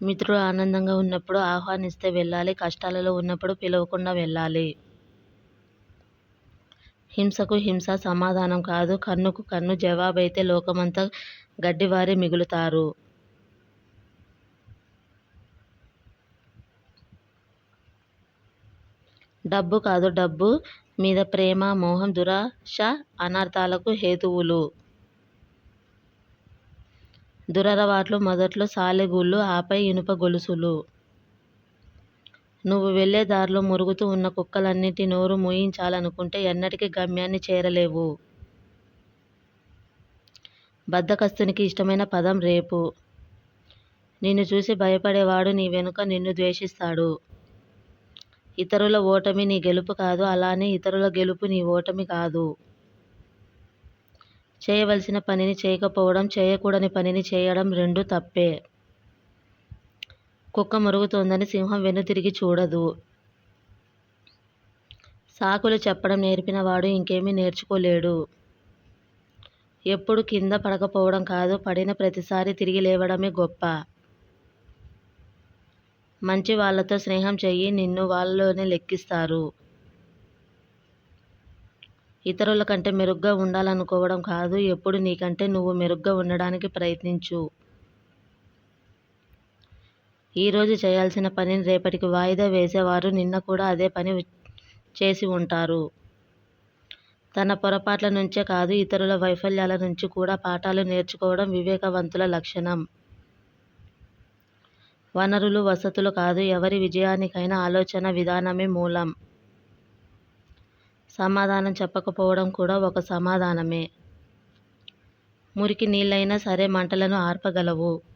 మిత్రుడు ఆనందంగా ఉన్నప్పుడు ఆహ్వానిస్తే వెళ్ళాలి. కష్టాలలో ఉన్నప్పుడు పిలవకుండా వెళ్ళాలి. హింసకు హింస సమాధానం కాదు. కన్నుకు కన్ను జవాబైతే లోకమంతా గడ్డివారే మిగులుతారు. డబ్బు కాదు డబ్బు మీద ప్రేమ, మోహం, దురాశ అనర్థాలకు హేతువులు. దురలవాట్లు మొదట్లో సాలెగూళ్ళు, ఆపై ఇనుప గొలుసులు. నువ్వు వెళ్ళే దారిలో మురుగుతూ ఉన్న కుక్కలన్నిటి నోరు మూయించాలనుకుంటే ఎన్నటికీ గమ్యాన్ని చేరలేవు. బద్ధకస్తునికి ఇష్టమైన పదం రేపు. నిన్ను చూసి భయపడేవాడు నీ వెనుక నిన్ను ద్వేషిస్తాడు. ఇతరుల ఓటమి నీ గెలుపు కాదు. అలానే ఇతరుల గెలుపు నీ ఓటమి కాదు. చేయవలసిన పనిని చేయకపోవడం, చేయకూడని పనిని చేయడం రెండూ తప్పే. కుక్క మురుగుతోందని సింహం వెనుతిరిగి చూడదు. సాకులు చెప్పడం నేర్పినవాడు ఇంకేమీ నేర్చుకోలేడు. ఎప్పుడు కింద పడకపోవడం కాదు, పడిన ప్రతిసారి తిరిగి లేవడమే గొప్ప. మంచి వాళ్ళతో స్నేహం చెయ్యి, నిన్ను వాళ్ళలోనే లెక్కిస్తారు. ఇతరుల కంటే మెరుగ్గా ఉండాలనుకోవడం కాదు, ఎప్పుడు నీకంటే నువ్వు మెరుగ్గా ఉండడానికి ప్రయత్నించు. ఈరోజు చేయాల్సిన పనిని రేపటికి వాయిదా వేసేవారు నిన్న కూడా అదే పని చేసి ఉంటారు. తన పొరపాట్ల నుంచే కాదు, ఇతరుల వైఫల్యాల నుంచి కూడా పాఠాలు నేర్చుకోవడం వివేకవంతుల లక్షణం. వనరులు, వసతులు కాదు, ఎవరి విజయానికైనా ఆలోచన విధానమే మూలం. సమాధానం చెప్పకపోవడం కూడా ఒక సమాధానమే. మురికి నీళ్ళైనా సరే మంటలను ఆర్పగలవు.